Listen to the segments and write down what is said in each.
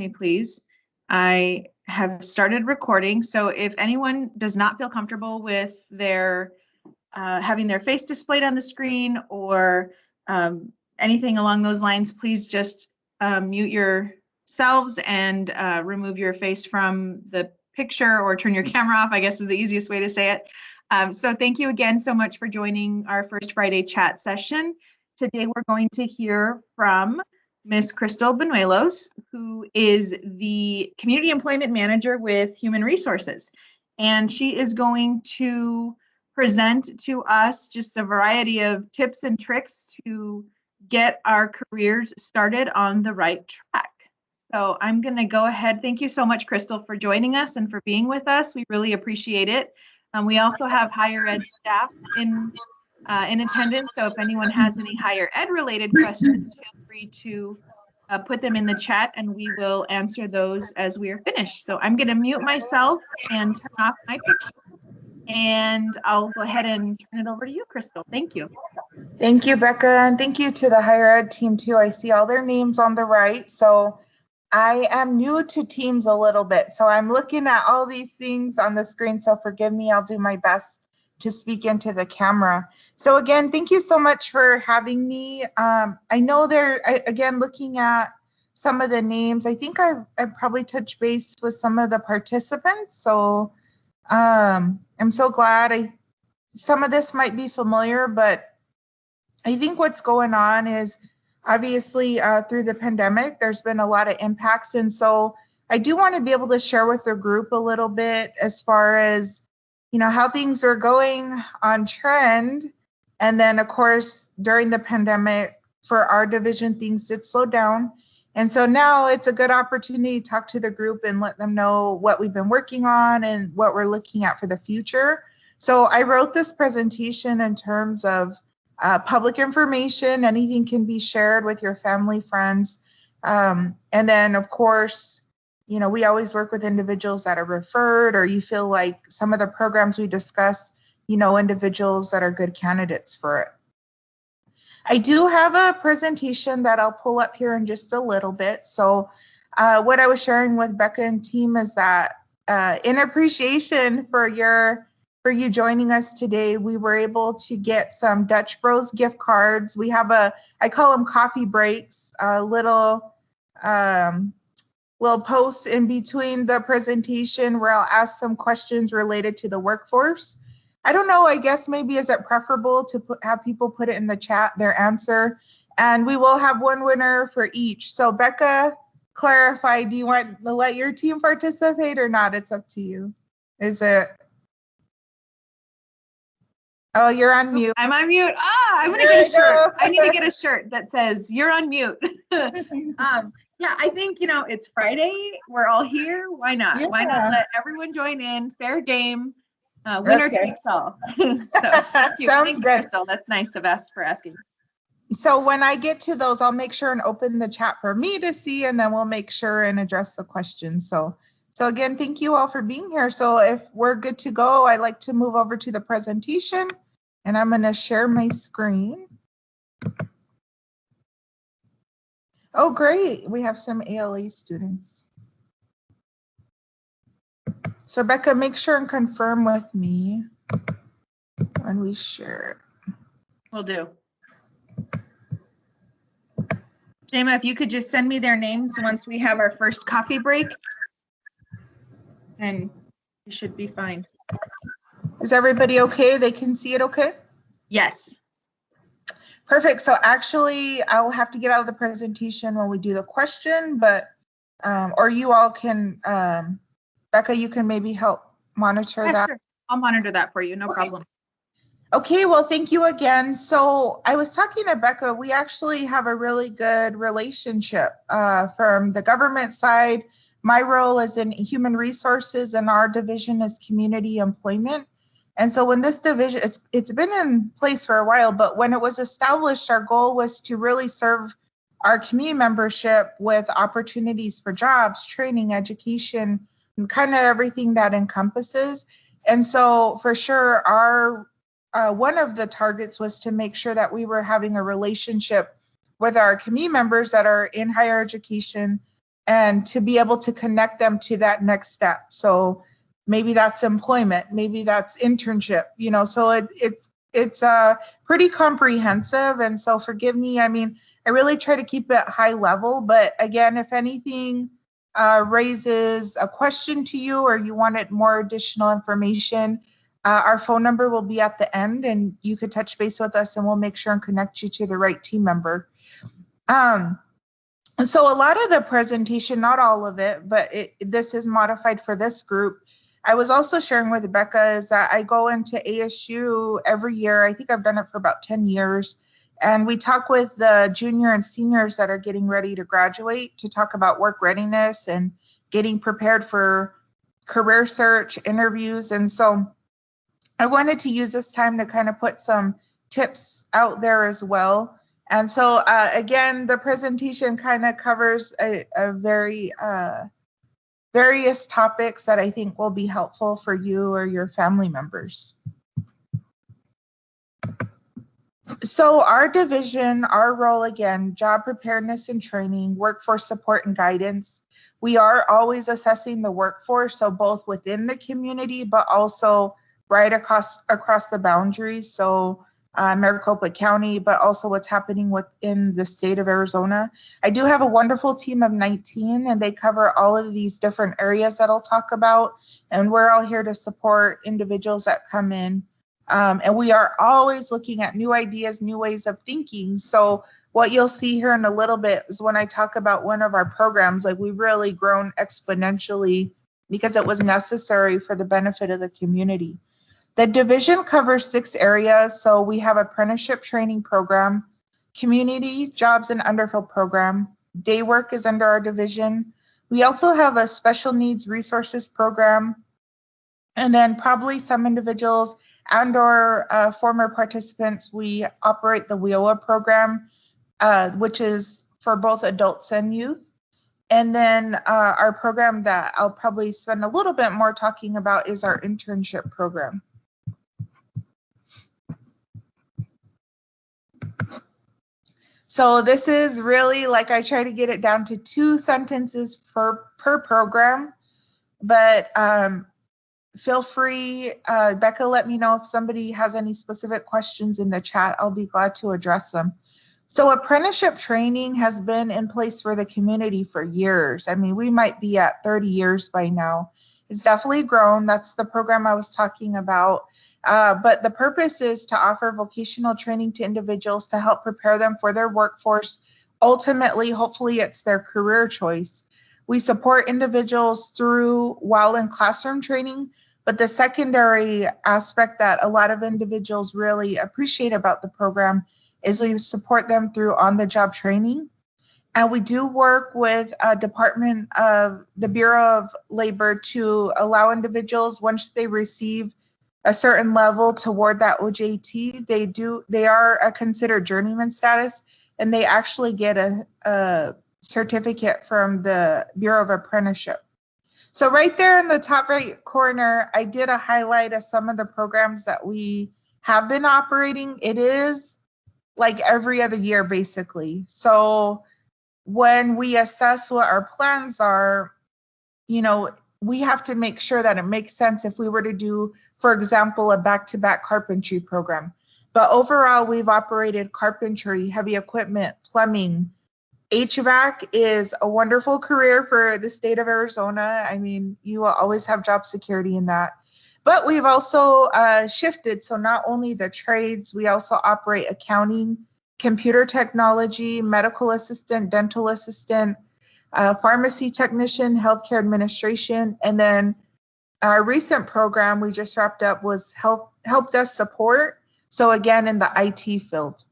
me, please. I have started recording, so if anyone does not feel comfortable with their having their face displayed on the screen or anything along those lines, please just mute yourselves and remove your face from the picture or turn your camera off, I guess is the easiest way to say it. So thank you again so much for joining our First Friday chat session. Today we're going to hear from Ms. Crystal Banuelos, who is the Community Employment Manager with Human Resources. And she is going to present to us just a variety of tips and tricks to get our careers started on the right track. So I'm going to go ahead. Thank you so much, Crystal, for joining us and for being with us. We really appreciate it. We also have higher ed staff in attendance. So if anyone has any higher ed related questions, feel free to put them in the chat and we will answer those as we are finished. So I'm going to mute myself and turn off my picture. And I'll go ahead and turn it over to you, Crystal. Thank you. Thank you, Becca. And thank you to the higher ed team too. I see all their names on the right. So I am new to Teams a little bit. So I'm looking at all these things on the screen. So forgive me, I'll do my best to speak into the camera. So again, thank you so much for having me. I know again, looking at some of the names, I think I've probably touched base with some of the participants. So I'm so glad. Some of this might be familiar, but I think what's going on is obviously through the pandemic, there's been a lot of impacts. And so I do want to be able to share with the group a little bit as far as how things are going on trend. And then of course, during the pandemic for our division, things did slow down. And so now it's a good opportunity to talk to the group and let them know what we've been working on and what we're looking at for the future. So I wrote this presentation in terms of public information. Anything can be shared with your family, friends. And then of course, we always work with individuals that are referred, or you feel like some of the programs we discuss, individuals that are good candidates for it. I do have a presentation that I'll pull up here in just a little bit. So what I was sharing with Becca and team is that in appreciation for you joining us today, we were able to get some Dutch Bros gift cards. We have I call them coffee breaks, little posts in between the presentation where I'll ask some questions related to the workforce. I don't know, I guess maybe is it preferable to have people put it in the chat, their answer, and we will have one winner for each. So Becca, clarify, do you want to let your team participate or not? It's up to you. Is it? Oh, you're on mute. I'm on mute. I'm gonna get a shirt. I need to get a shirt that says you're on mute. Yeah, I think, it's Friday. We're all here. Why not? Yeah. Why not let everyone join in? Fair game. Winner takes all. So thank you. Sounds Thank you, good. Crystal. That's nice of us for asking. So when I get to those, I'll make sure and open the chat for me to see, and then we'll make sure and address the questions. So again, thank you all for being here. So if we're good to go, I'd like to move over to the presentation, and I'm going to share my screen. Oh, great. We have some ALA students. So Becca, make sure and confirm with me when we share it. Will do. Jema, if you could just send me their names once we have our first coffee break, and we should be fine. Is everybody okay? They can see it okay? Yes. Perfect. So actually, I'll have to get out of the presentation when we do the question, but, or you all can, Becca, you can maybe help monitor that. Sure. I'll monitor that for you. No problem. Okay, well, thank you again. So I was talking to Becca, we actually have a really good relationship from the government side. My role is in human resources and our division is community employment. And so when this division, it's been in place for a while, but when it was established, our goal was to really serve our community membership with opportunities for jobs, training, education, and kind of everything that encompasses. And so for sure, our one of the targets was to make sure that we were having a relationship with our community members that are in higher education, and to be able to connect them to that next step. So maybe that's employment, maybe that's internship, so it's pretty comprehensive. And so forgive me, I mean, I really try to keep it high level, but again, if anything raises a question to you or you wanted more additional information, our phone number will be at the end and you could touch base with us and we'll make sure and connect you to the right team member. And so a lot of the presentation, not all of it, but this is modified for this group. I was also sharing with Rebecca is that I go into ASU every year. I think I've done it for about 10 years. And we talk with the junior and seniors that are getting ready to graduate to talk about work readiness and getting prepared for career search interviews. And so I wanted to use this time to kind of put some tips out there as well. And so again, the presentation kind of covers a very various topics that I think will be helpful for you or your family members. So our division, our role again, job preparedness and training, workforce support and guidance. We are always assessing the workforce, so both within the community, but also right across the boundaries. So Maricopa County, but also what's happening within the state of Arizona. I do have a wonderful team of 19 and they cover all of these different areas that I'll talk about. And we're all here to support individuals that come in. And we are always looking at new ideas, new ways of thinking. So what you'll see here in a little bit is when I talk about one of our programs, like we've really grown exponentially because it was necessary for the benefit of the community. The division covers 6 areas. So we have apprenticeship training program, community jobs and underfill program, day work is under our division. We also have a special needs resources program. And then probably some individuals and or former participants, we operate the WIOA program, which is for both adults and youth. And then our program that I'll probably spend a little bit more talking about is our internship program. So this is really like I try to get it down to 2 sentences per program, but feel free, Becca, let me know if somebody has any specific questions in the chat. I'll be glad to address them. So apprenticeship training has been in place for the community for years. I mean, we might be at 30 years by now. It's definitely grown. That's the program I was talking about. But the purpose is to offer vocational training to individuals to help prepare them for their workforce. Ultimately, hopefully it's their career choice. We support individuals while in classroom training, but the secondary aspect that a lot of individuals really appreciate about the program is we support them through on-the-job training. And we do work with Department of the Bureau of Labor to allow individuals, once they receive a certain level toward that OJT, they are considered journeyman status, and they actually get a certificate from the Bureau of Apprenticeship. So right there in the top right corner, I did a highlight of some of the programs that we have been operating. It is like every other year, basically. So when we assess what our plans are, we have to make sure that it makes sense if we were to do, for example, a back-to-back carpentry program. But overall, we've operated carpentry, heavy equipment, plumbing. HVAC is a wonderful career for the state of Arizona. I mean, you will always have job security in that. But we've also shifted. So not only the trades, we also operate accounting, computer technology, medical assistant, dental assistant, pharmacy technician, healthcare administration, and then our recent program we just wrapped up was help desk support. So again, in the IT field.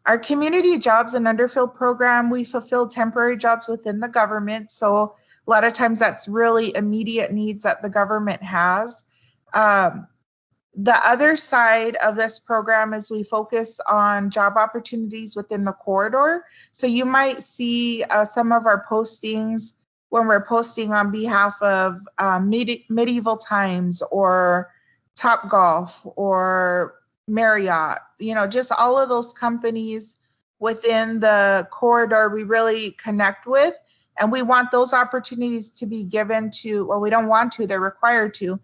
Our community jobs and underfill program, we fulfill temporary jobs within the government. So a lot of times that's really immediate needs that the government has. The other side of this program is we focus on job opportunities within the corridor. So you might see some of our postings when we're posting on behalf of Medieval Times or Topgolf or Marriott, just all of those companies within the corridor we really connect with. And we want those opportunities to be given to, well, we don't want to, they're required to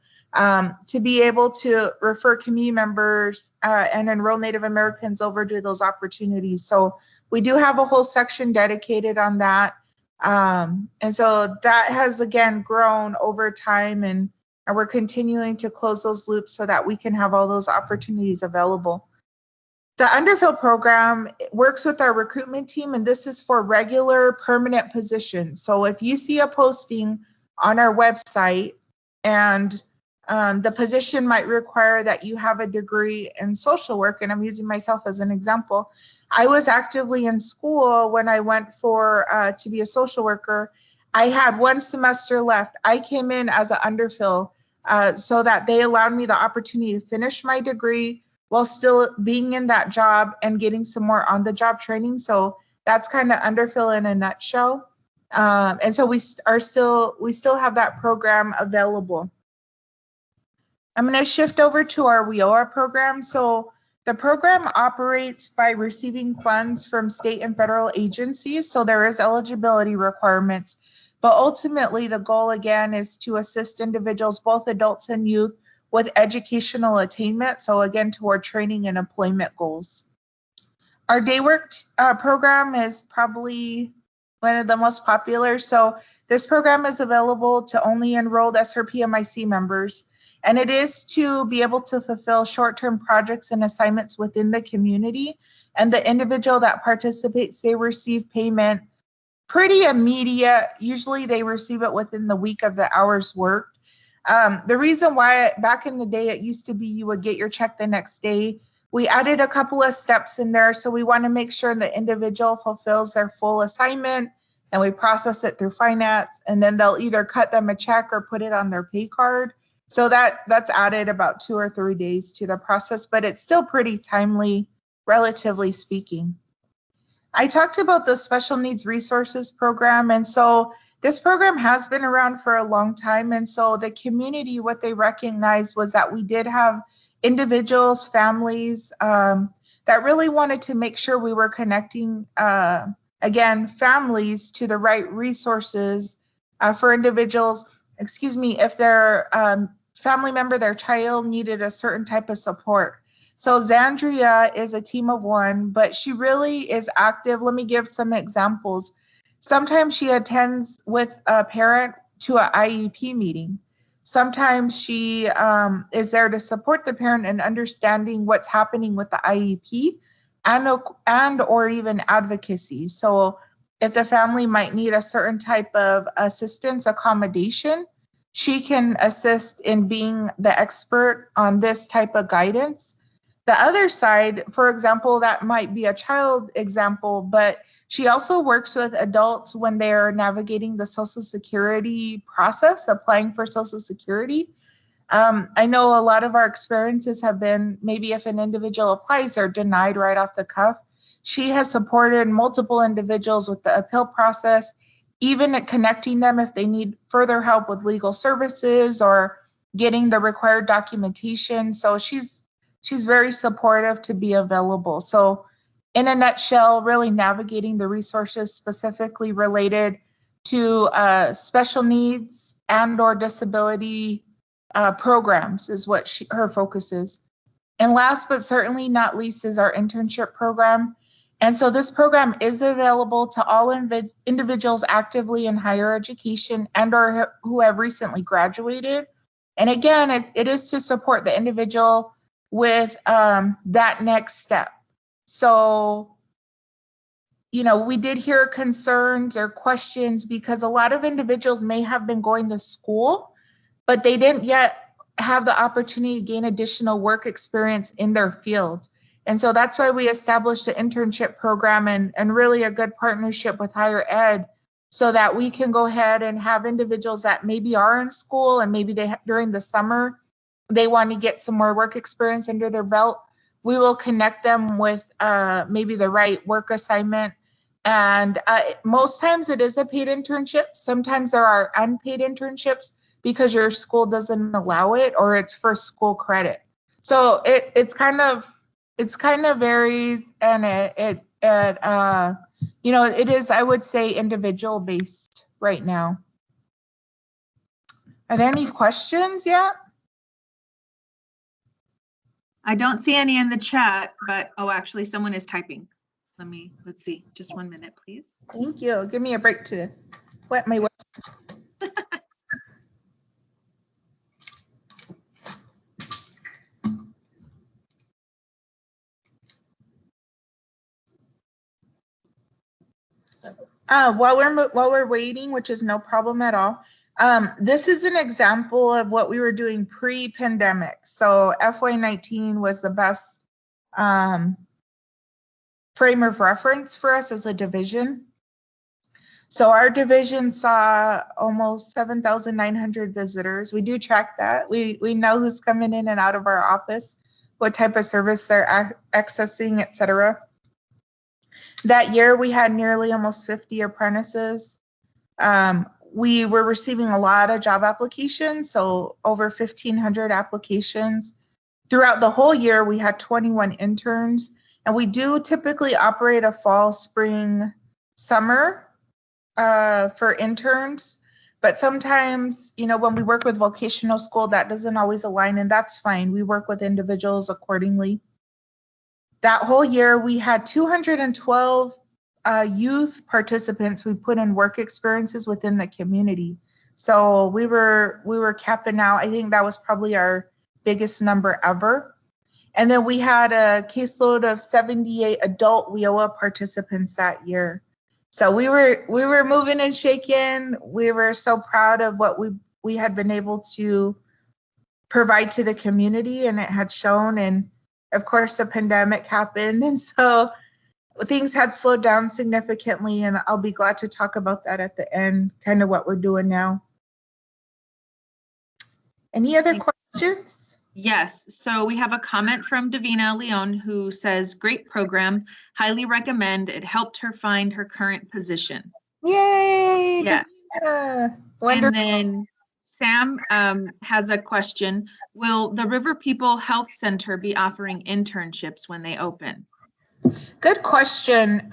be able to refer community members and enroll Native Americans over to those opportunities. So we do have a whole section dedicated on that. And so that has, again, grown over time, and we're continuing to close those loops so that we can have all those opportunities available. The Underfill program works with our recruitment team, and this is for regular permanent positions. So if you see a posting on our website and the position might require that you have a degree in social work, and I'm using myself as an example. I was actively in school when I went for to be a social worker. I had 1 semester left. I came in as an Underfill so that they allowed me the opportunity to finish my degree while still being in that job and getting some more on-the-job training. So that's kind of Underfill in a nutshell. And so we still have that program available. I'm going to shift over to our WIOA program. So the program operates by receiving funds from state and federal agencies. So there is eligibility requirements, but ultimately the goal again is to assist individuals, both adults and youth, with educational attainment. So again, toward training and employment goals. Our day work program is probably one of the most popular. So this program is available to only enrolled SRPMIC members, and it is to be able to fulfill short-term projects and assignments within the community. And the individual that participates, they receive payment pretty immediate. Usually they receive it within the week of the hours worked. The reason why back in the day it used to be you would get your check the next day, we added a couple of steps in there. So we want to make sure the individual fulfills their full assignment, and we process it through finance, and then they'll either cut them a check or put it on their pay card. So that's added about 2 or 3 days to the process, but it's still pretty timely, relatively speaking. I talked about the Special Needs Resources Program, and so this program has been around for a long time. And so the community, what they recognized was that we did have individuals, families that really wanted to make sure we were connecting, again, families to the right resources for individuals, if their family member, their child needed a certain type of support. So Zandria is a team of 1, but she really is active. Let me give some examples. Sometimes she attends with a parent to an IEP meeting. Sometimes she is there to support the parent in understanding what's happening with the IEP and or even advocacy. So if the family might need a certain type of assistance, accommodation, she can assist in being the expert on this type of guidance. The other side, for example, that might be a child example, but she also works with adults when they're navigating the Social Security process, applying for Social Security. I know a lot of our experiences have been maybe if an individual applies, they're denied right off the cuff. She has supported multiple individuals with the appeal process, even at connecting them if they need further help with legal services or getting the required documentation. So she's very supportive to be available. So in a nutshell, really navigating the resources specifically related to special needs and or disability programs is what her focus is. And last but certainly not least is our internship program. And so this program is available to all individuals actively in higher education and or who have recently graduated. And again, it is to support the individual with that next step. So, we did hear concerns or questions because a lot of individuals may have been going to school, but they didn't yet have the opportunity to gain additional work experience in their field. And so that's why we established the internship program and really a good partnership with higher ed so that we can go ahead and have individuals that maybe are in school and maybe during the summer, they want to get some more work experience under their belt. We will connect them with maybe the right work assignment. And most times it is a paid internship. Sometimes there are unpaid internships because your school doesn't allow it or it's for school credit. So it's kind of varies and And, it is, I would say, individual based right now. Are there any questions yet? I don't see any in the chat, but actually someone is typing. Let's see, just 1 minute, please. Thank you. Give me a break to wet my while we're waiting, which is no problem at all. This is an example of what we were doing pre-pandemic. So FY19 was the best frame of reference for us as a division. So our division saw almost 7,900 visitors. We do track that. We know who's coming in and out of our office, what type of service they're accessing, et cetera. That year, we had nearly almost 50 apprentices. We were receiving a lot of job applications, so over 1,500 applications. Throughout the whole year, we had 21 interns, and we do typically operate a fall, spring, summer for interns. But sometimes, when we work with vocational school, that doesn't always align, and that's fine. We work with individuals accordingly. That whole year, we had 212 youth participants we put in work experiences within the community. So we were capping out. I think that was probably our biggest number ever. And then we had a caseload of 78 adult WIOA participants that year. So we were moving and shaking. We were so proud of what we had been able to provide to the community, and it had shown. And of course, the pandemic happened, and so things had slowed down significantly, and I'll be glad to talk about that at the end, kind of what we're doing now. Any other questions? Yes, so we have a comment from Davina Leon who says, great program, highly recommend. It helped her find her current position. Yay! Yes. Wonderful. And then Sam has a question. Will the River People Health Center be offering internships when they open? Good question.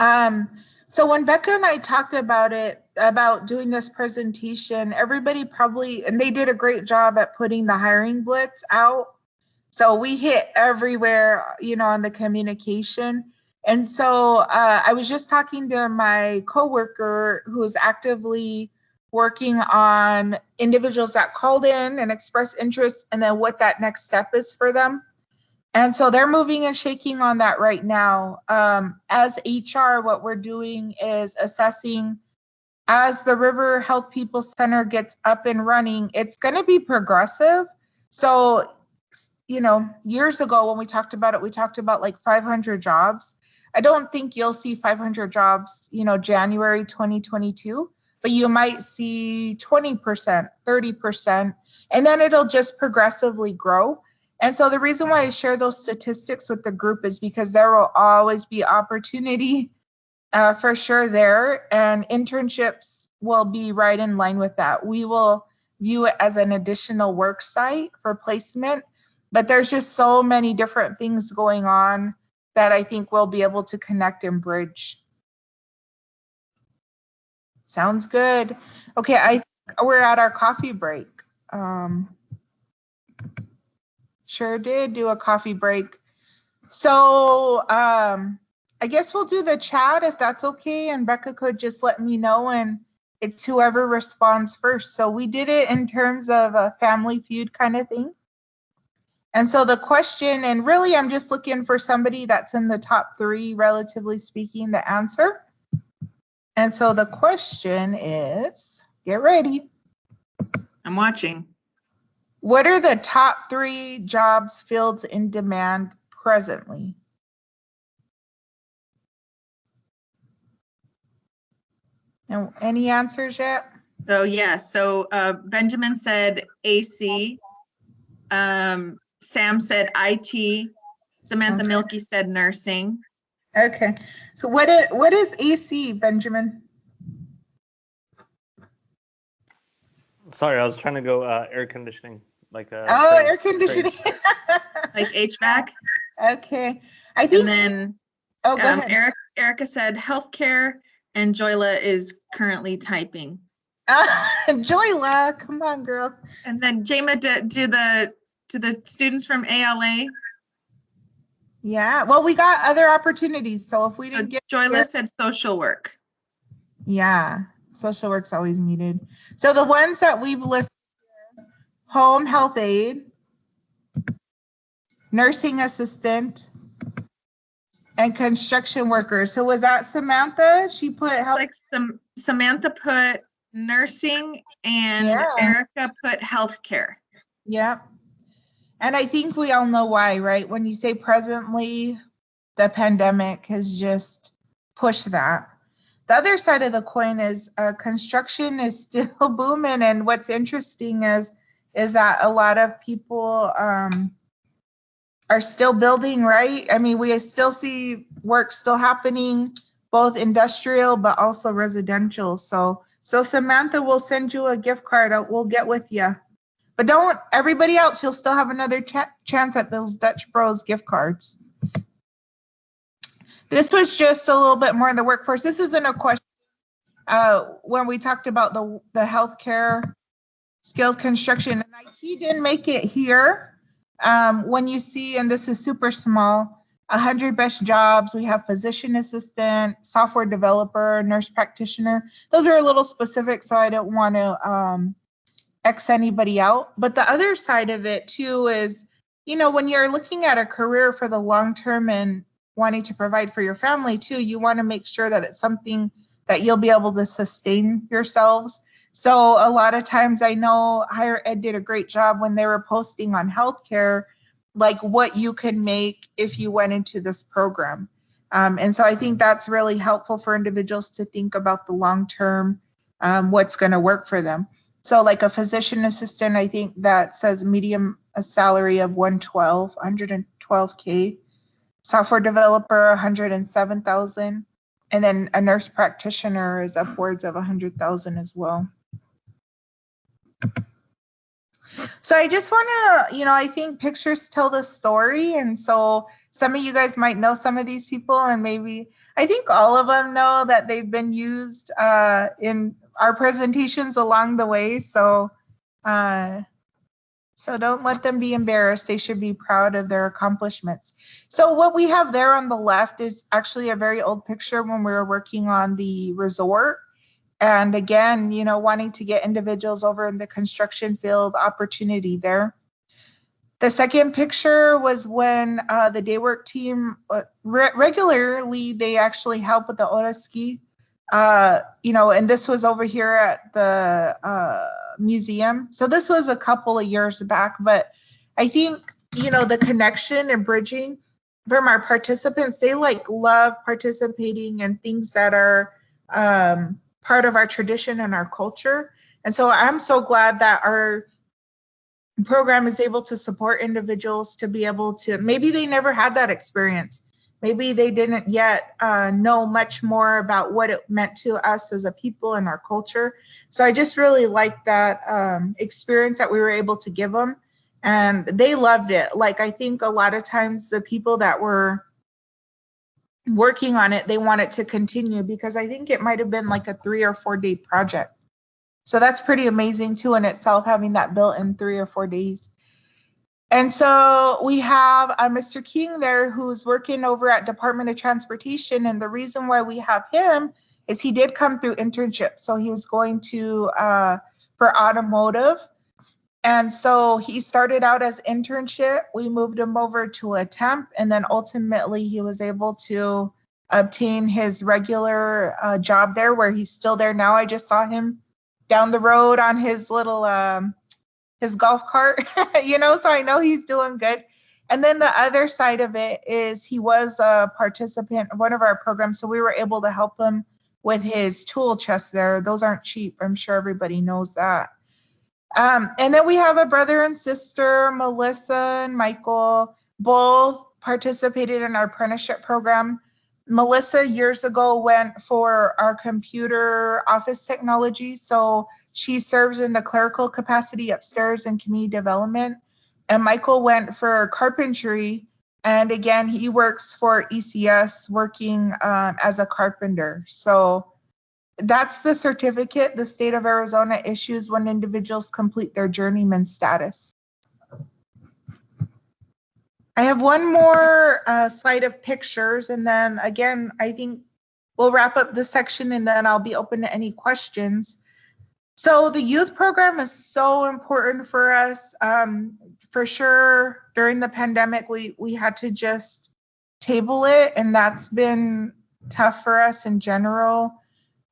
So when Becca and I talked about doing this presentation, everybody probably, and they did a great job at putting the hiring blitz out. So we hit everywhere, on the communication. And so I was just talking to my coworker who is actively working on individuals that called in and expressed interest, and then what that next step is for them. And so they're moving and shaking on that right now. As HR, what we're doing is assessing as the River Health People Center gets up and running, it's going to be progressive. So, years ago when we talked about it, we talked about like 500 jobs. I don't think you'll see 500 jobs, January 2022, but you might see 20%, 30%, and then it'll just progressively grow. And so the reason why I share those statistics with the group is because there will always be opportunity for sure there, and internships will be right in line with that. We will view it as an additional work site for placement, but there's just so many different things going on that I think we'll be able to connect and bridge. Sounds good. Okay, I think we're at our coffee break. Sure did do a coffee break. So I guess we'll do the chat if that's okay, and Becca could just let me know, and it's whoever responds first. So we did it in terms of a Family Feud kind of thing. And so the question, and really I'm just looking for somebody that's in the top 3, relatively speaking, the answer. And so the question is, get ready. I'm watching. What are the top 3 jobs fields in demand presently? And any answers yet? So yes, so Benjamin said AC. Sam said IT. Samantha Milkey said nursing. Okay, so what is AC, Benjamin? Sorry, I was trying to go air conditioning, like air conditioning, like HVAC. Okay, I think. And then Oh, go ahead. Erica said healthcare, and Joyla is currently typing. Joyla, come on, girl. And then Jema, do the students from ALA. Yeah, well, we got other opportunities. So if we didn't get Joyla said social work. Yeah, social work's always needed. So the ones that we've listed here, home health aide, nursing assistant, and construction worker. So was that Samantha? She put health. Like Samantha put nursing and Erica put healthcare. Yep. And I think we all know why, right? When you say presently, the pandemic has just pushed that. The other side of the coin is construction is still booming. And what's interesting is that a lot of people are still building, right? I mean, we still see work still happening, both industrial, but also residential. So Samantha will send you a gift card. We'll get with you. But don't, everybody else, you'll still have another chance at those Dutch Bros gift cards. This was just a little bit more in the workforce. This isn't a question. When we talked about the healthcare, skilled construction, and IT didn't make it here. When you see, and this is super small, 100 best jobs, we have physician assistant, software developer, nurse practitioner. Those are a little specific, so I don't want to X anybody out. But the other side of it too is, you know, when you're looking at a career for the long term and wanting to provide for your family too, you want to make sure that it's something that you'll be able to sustain yourselves. So a lot of times I know higher ed did a great job when they were posting on healthcare, like what you can make if you went into this program. And so I think that's really helpful for individuals to think about the long term, what's going to work for them. So like a physician assistant, I think that says medium a salary of 112K. Software developer, 107,000. And then a nurse practitioner is upwards of 100,000 as well. So I just want to, you know, I think pictures tell the story. And so some of you guys might know some of these people, and maybe I think all of them know that they've been used in our presentations along the way. So don't let them be embarrassed. They should be proud of their accomplishments. So what we have there on the left is actually a very old picture when we were working on the resort. And again, you know, wanting to get individuals over in the construction field, opportunity there. The second picture was when the day work team, regularly, they actually help with the Ora ski. You know, and this was over here at the museum. So this was a couple of years back, but I think, you know, the connection and bridging from our participants, they like love participating in things that are part of our tradition and our culture. And so I'm so glad that our program is able to support individuals to be able to, maybe they never had that experience. Maybe they didn't yet know much more about what it meant to us as a people and our culture. So I just really liked that experience that we were able to give them. And they loved it. Like, I think a lot of times the people that were working on it, they want it to continue, because I think it might have been like a 3 or 4 day project. So that's pretty amazing too in itself, having that built in 3 or 4 days. And so we have Mr. King there, who's working over at Department of Transportation. And the reason why we have him is he did come through internship. So he was going to for automotive. And so he started out as internship. We moved him over to a temp, and then ultimately he was able to obtain his regular job there, where he's still there now. I just saw him down the road on his little his golf cart, you know, so I know he's doing good. And then the other side of it is he was a participant of one of our programs, so we were able to help him with his tool chest there. Those aren't cheap. I'm sure everybody knows that. And then we have a brother and sister, Melissa and Michael, both participated in our apprenticeship program. Melissa years ago went for our computer office technology. So she serves in the clerical capacity upstairs in community development. And Michael went for carpentry And again, he works for ECS working as a carpenter. So that's the certificate the state of Arizona issues when individuals complete their journeyman status. I have one more slide of pictures, and then again, I think we'll wrap up this section and then I'll be open to any questions. So the youth program is so important for us. For sure, during the pandemic, we had to just table it, and that's been tough for us in general.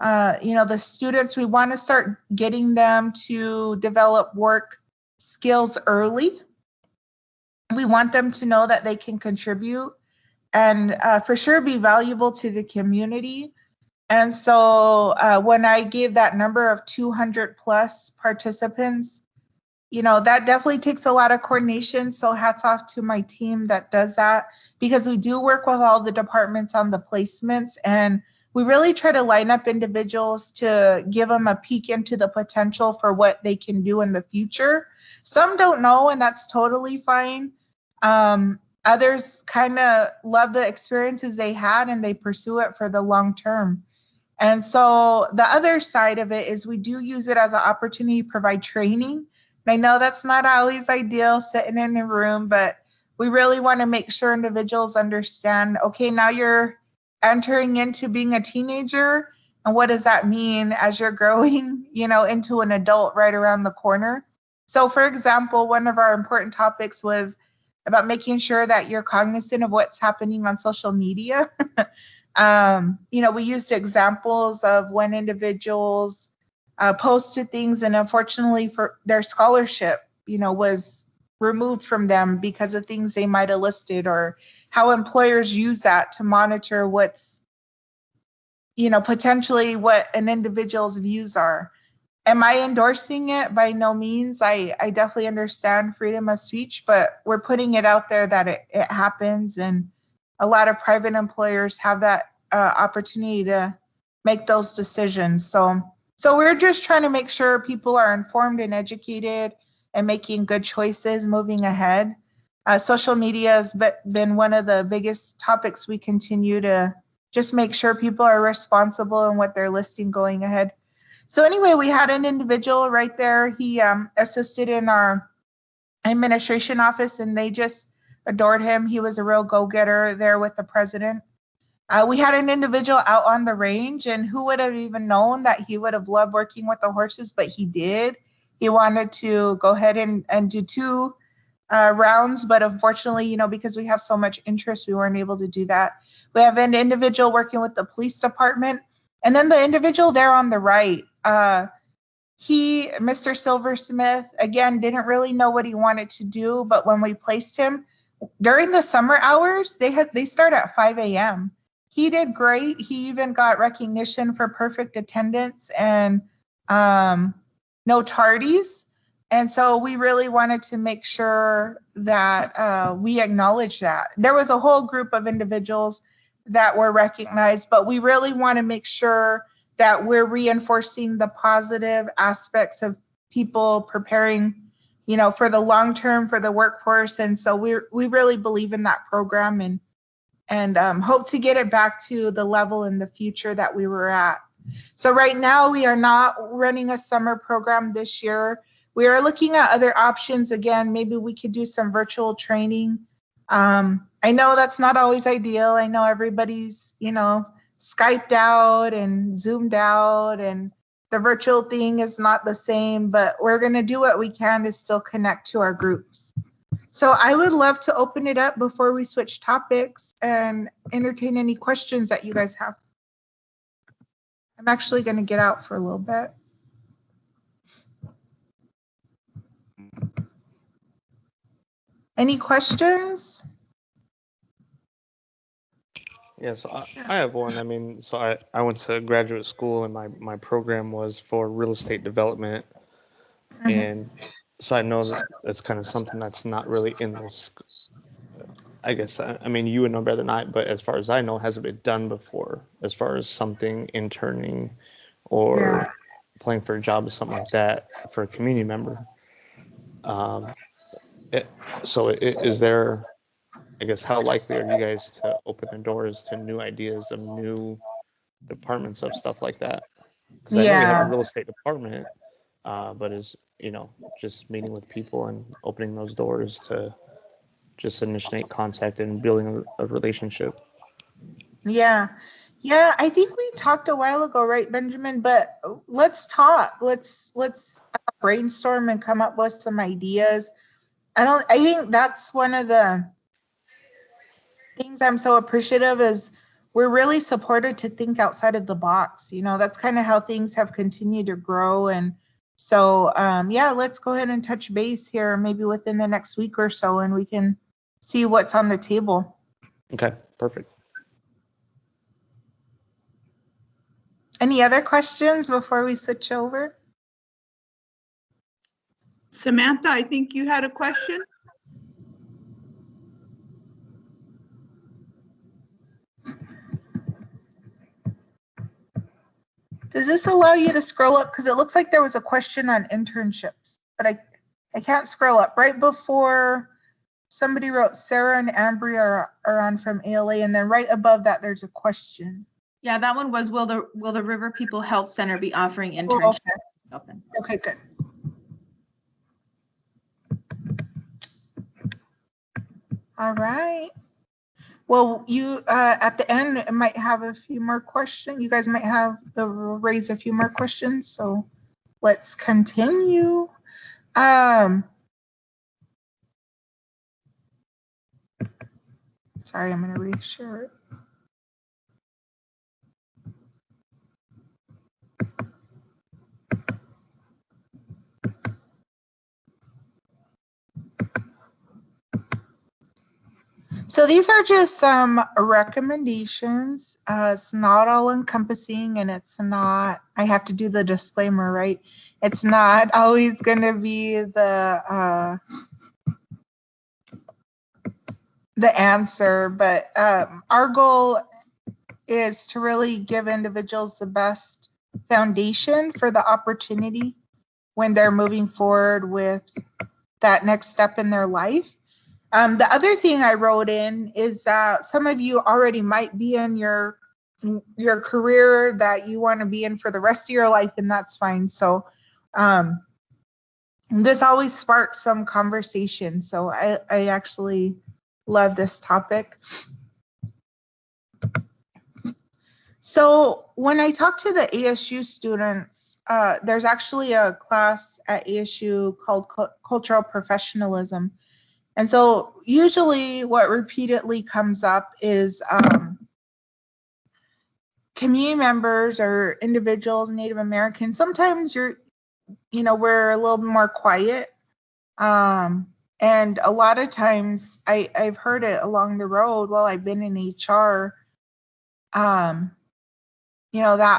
The students, we want to start getting them to develop work skills early. We want them to know that they can contribute and for sure be valuable to the community. And so when I gave that number of 200 plus participants, that definitely takes a lot of coordination. So hats off to my team that does that, because we do work with all the departments on the placements, and we really try to line up individuals to give them a peek into the potential for what they can do in the future. Some don't know, and that's totally fine. Others kind of love the experiences they had and they pursue it for the long term. And so the other side of it is we do use it as an opportunity to provide training. And I know that's not always ideal sitting in a room, but we really want to make sure individuals understand, okay, now you're entering into being a teenager. And what does that mean as you're growing, into an adult right around the corner? So for example, one of our important topics was about making sure that you're cognizant of what's happening on social media. We used examples of when individuals posted things, and unfortunately for their scholarship, was removed from them because of things they might have listed, or how employers use that to monitor what's, potentially what an individual's views are. Am I endorsing it? By no means. I definitely understand freedom of speech, but we're putting it out there that it happens, and a lot of private employers have that opportunity to make those decisions. So we're just trying to make sure people are informed and educated and making good choices moving ahead. Social media has been one of the biggest topics. We continue to just make sure people are responsible in what they're listing going ahead. So anyway, we had an individual right there. He assisted in our administration office, and they just adored him. He was a real go-getter there with the president. We had an individual out on the range, and who would have even known that he would have loved working with the horses, but he did. He wanted to go ahead and do 2 rounds, but unfortunately, because we have so much interest, we weren't able to do that. We have an individual working with the police department, and then the individual there on the right, Mr. Silversmith, again, didn't really know what he wanted to do, but when we placed him during the summer hours, they start at 5 a.m. He did great. He even got recognition for perfect attendance and no tardies. And so we really wanted to make sure that we acknowledge that. There was a whole group of individuals that were recognized, but we really want to make sure that we're reinforcing the positive aspects of people preparing, for the long term, for the workforce. And so we really believe in that program and hope to get it back to the level in the future that we were at. So right now we are not running a summer program this year. We are looking at other options. Again, maybe we could do some virtual training. I know that's not always ideal. I know everybody's, Skyped out and Zoomed out, and the virtual thing is not the same, but we're going to do what we can to still connect to our groups. So I would love to open it up before we switch topics and entertain any questions that you guys have. I'm actually going to get out for a little bit. Any questions? Yes, I have one. I mean, so I went to graduate school, and my program was for real estate development. And so I know that that's kind of something that's not really in this. I guess, I mean, you would know better than I, but as far as I know, hasn't been done before, as far as something interning or applying for a job or something like that for a community member. Is there I guess, how likely are you guys to open the doors to new ideas of new departments of stuff like that? Because I know we have a Yeah. real estate department, but is, just meeting with people and opening those doors to just initiate contact and building a relationship. Yeah. Yeah, I think we talked a while ago, right, Benjamin? But let's talk. Let's brainstorm and come up with some ideas. I think that's one of the things I'm so appreciative is we're really supported to think outside of the box. That's kind of how things have continued to grow. And so, yeah, let's go ahead and touch base here maybe within the next week or so, and we can see what's on the table. Okay, perfect. Any other questions before we switch over? Samantha, I think you had a question. Does this allow you to scroll up? Because it looks like there was a question on internships, but I can't scroll up. Right before somebody wrote Sarah and Ambria are on from ALA, and then right above that there's a question. Yeah, that one was, will the River People Health Center be offering internships? Oh, okay, good. All right. Well, you at the end might have a few more questions. You guys might have raise a few more questions. So let's continue. Sorry, I'm going to reshare it. So these are just some recommendations. It's not all encompassing, and it's not, I have to do the disclaimer, right? It's not always going to be the answer, but our goal is to really give individuals the best foundation for the opportunity when they're moving forward with that next step in their life. The other thing I wrote in is that some of you already might be in your career that you want to be in for the rest of your life, and that's fine. So this always sparks some conversation. So I actually love this topic. So when I talk to the ASU students, there's actually a class at ASU called Cultural Professionalism. And so usually what repeatedly comes up is community members or individuals, Native Americans. Sometimes we're a little more quiet. And a lot of times I've heard it along the road while I've been in HR, that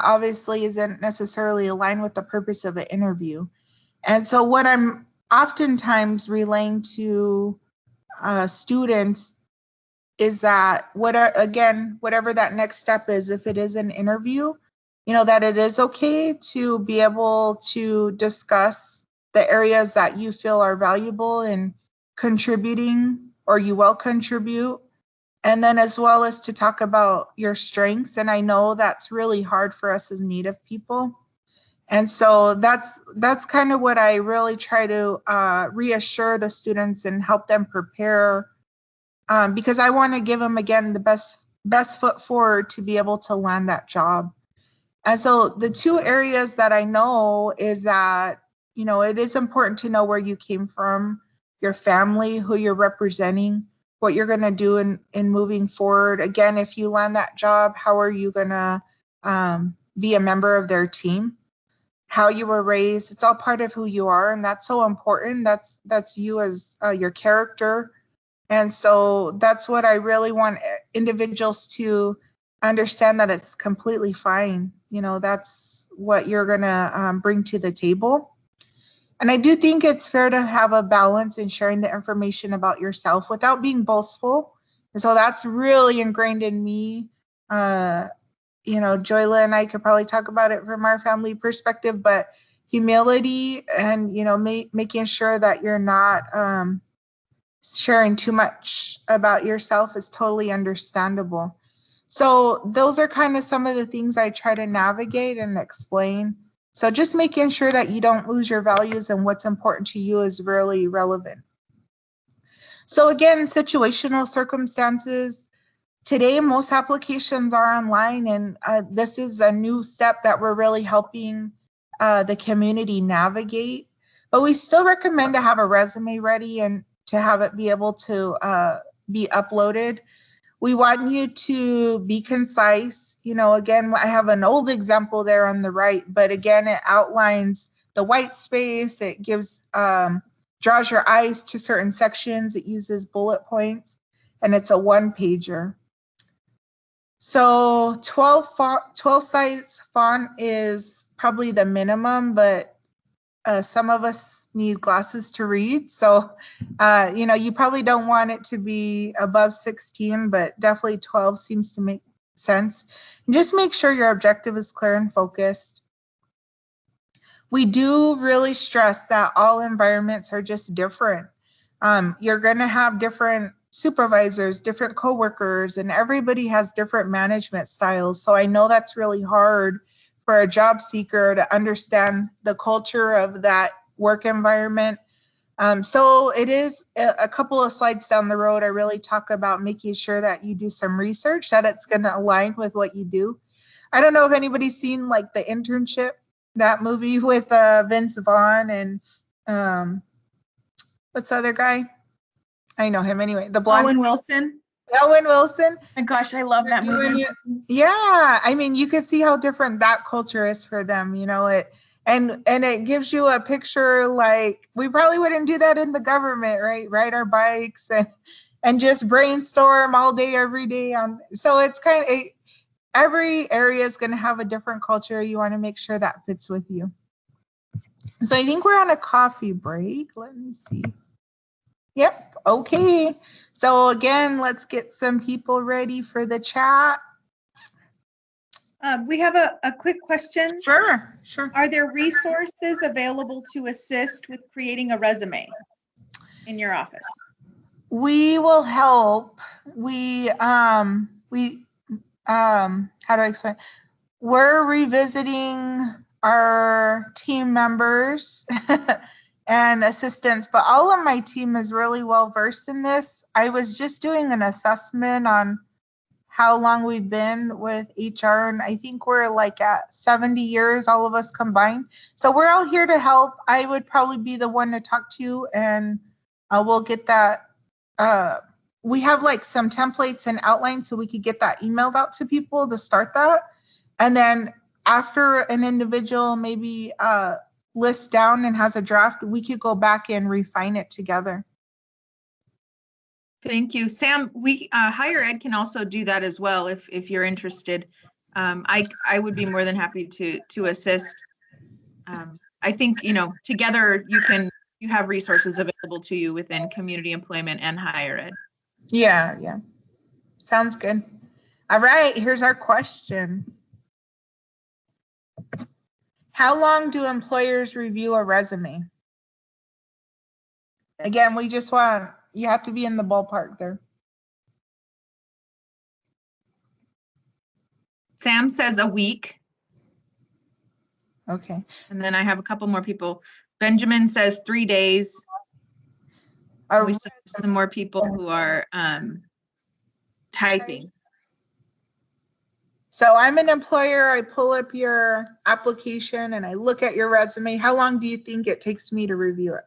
obviously isn't necessarily aligned with the purpose of an interview. And so what I'm oftentimes relaying to students is that whatever that next step is, if it is an interview, that it is okay to be able to discuss the areas that you feel are valuable in contributing or you will contribute. And then as well as to talk about your strengths. And I know that's really hard for us as Native people. And so that's kind of what I really try to reassure the students and help them prepare, because I want to give them, again, the best foot forward to be able to land that job. And so the two areas that I know is that, it is important to know where you came from, your family, who you're representing, what you're going to do in moving forward. Again, if you land that job, how are you going to be a member of their team? How you were raised, it's all part of who you are, and that's so important. That's you as your character. And so that's what I really want individuals to understand, that it's completely fine. That's what you're gonna bring to the table. And I do think it's fair to have a balance in sharing the information about yourself without being boastful. And so that's really ingrained in me. Joyla and I could probably talk about it from our family perspective, but humility and, making sure that you're not sharing too much about yourself is totally understandable. So those are kind of some of the things I try to navigate and explain. So just making sure that you don't lose your values and what's important to you is really relevant. So again, situational circumstances. Today, most applications are online, and this is a new step that we're really helping the community navigate. But we still recommend to have a resume ready and to have it be able to be uploaded. We want you to be concise. You know, again, I have an old example there on the right, but again, it outlines the white space. It gives, draws your eyes to certain sections. It uses bullet points, and it's a one-pager. So 12 size font is probably the minimum, but some of us need glasses to read. So, you know, you probably don't want it to be above 16, but definitely 12 seems to make sense. And just make sure your objective is clear and focused. We do really stress that all environments are just different. You're going to have different supervisors, different coworkers, and everybody has different management styles. So I know that's really hard for a job seeker to understand the culture of that work environment. So it is a couple of slides down the road. I really talk about making sure that you do some research, that it's going to align with what you do. I don't know if anybody's seen like the Internship, that movie with Vince Vaughn and what's the other guy? I know him anyway. The blonde. Owen Wilson. Owen Wilson. My gosh, I love that movie. Yeah, I mean, you can see how different that culture is for them. You know it, and it gives you a picture like we probably wouldn't do that in the government, right? Ride our bikes and just brainstorm all day, every day. So it's kind of every area is going to have a different culture. You want to make sure that fits with you. So I think we're on a coffee break. Let me see. Yep. Okay. So again, let's get some people ready for the chat. We have a quick question. Sure. Are there resources available to assist with creating a resume in your office? We will help. How do I explain? We're revisiting our team members and assistants, but all of my team is really well versed in this. I was just doing an assessment on how long we've been with HR, and I think we're like at 70 years, all of us combined. So we're all here to help. I would probably be the one to talk to, and we'll get that. We have like some templates and outlines so we could get that emailed out to people to start that. And then after an individual maybe lists down and has a draft, we could go back and refine it together. Thank you, Sam. We higher ed can also do that as well if you're interested. I would be more than happy to assist. I think, you know, together you have resources available to you within community employment and higher ed. Yeah. Sounds good. All right, here's our question. How long do employers review a resume? Again, we just want, you have to be in the ballpark there. Sam says a week. Okay. And then I have a couple more people. Benjamin says 3 days. We still have some more people who are typing. So I'm an employer. I pull up your application and I look at your resume. How long do you think it takes me to review it?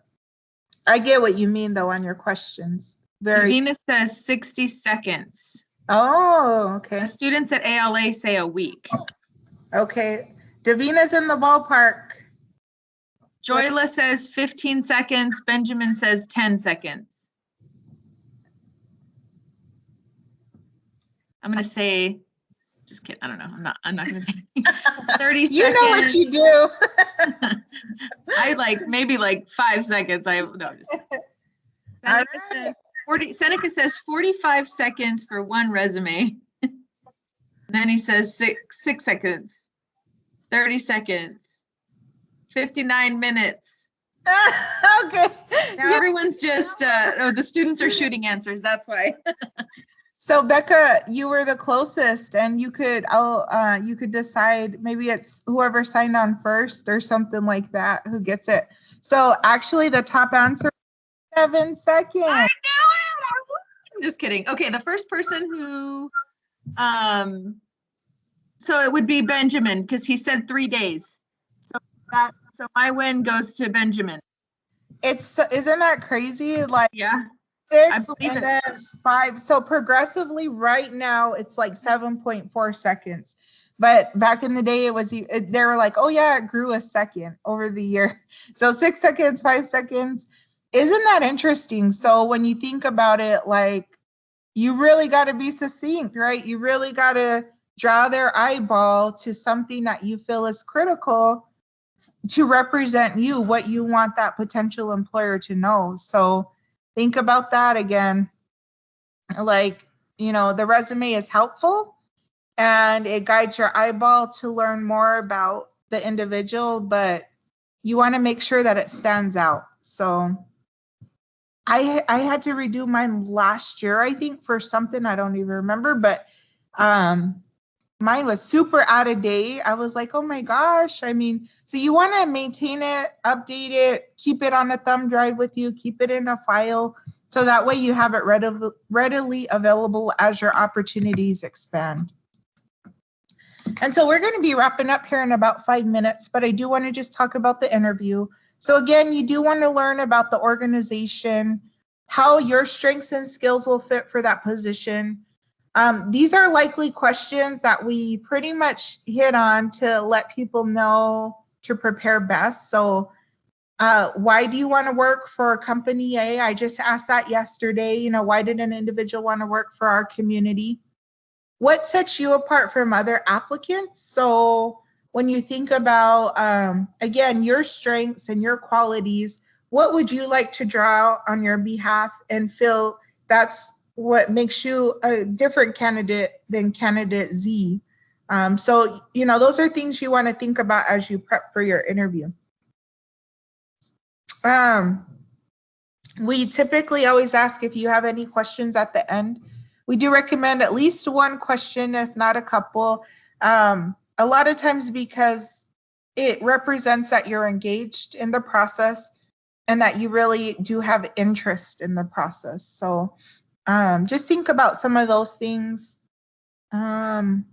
I get what you mean though on your questions. Davina says 60 seconds. Oh, okay. The students at ALA say a week. Okay. Davina's in the ballpark. Joyla says 15 seconds. Benjamin says 10 seconds. I'm going to say, just kidding. I don't know. I'm not going to say 30 seconds. You know what you do. I like maybe like 5 seconds. Seneca says 45 seconds for one resume. Then he says 6 seconds, 30 seconds, 59 minutes, Okay. Now everyone's just, the students are shooting answers, that's why. So Becca, you were the closest, and you could decide, maybe it's whoever signed on first or something like that who gets it. So actually the top answer is 7 seconds. I knew it! I'm just kidding. Okay, the first person who, so it would be Benjamin, because he said 3 days. So my win goes to Benjamin. Isn't that crazy? Like, Yeah. 6 believe and it. then 5. So progressively right now it's like 7.4 seconds. But back in the day they were like, oh yeah, it grew a second over the year. So 6 seconds, 5 seconds. Isn't that interesting? So when you think about it, like, you really got to be succinct, right? You really got to draw their eyeball to something that you feel is critical to represent you, what you want that potential employer to know. So think about that again. Like, the resume is helpful and it guides your eyeball to learn more about the individual, but you want to make sure that it stands out. So I had to redo mine last year, I think, for something I don't even remember, but mine was super out of date. I was like, oh my gosh. I mean, so you want to maintain it, update it, keep it on a thumb drive with you, keep it in a file, so that way you have it readily available as your opportunities expand. And so we're going to be wrapping up here in about 5 minutes, but I do want to just talk about the interview. So again, you do want to learn about the organization, how your strengths and skills will fit for that position. These are likely questions that we pretty much hit on to let people know to prepare best. So why do you want to work for company A? I just asked that yesterday. Why did an individual want to work for our community? What sets you apart from other applicants? So when you think about, again, your strengths and your qualities, what would you like to draw on your behalf and feel that's what makes you a different candidate than candidate Z? So, those are things you want to think about as you prep for your interview. We typically always ask if you have any questions at the end. We do recommend at least one question, if not a couple. A lot of times because it represents that you're engaged in the process and that you really do have interest in the process. So just think about some of those things. I'm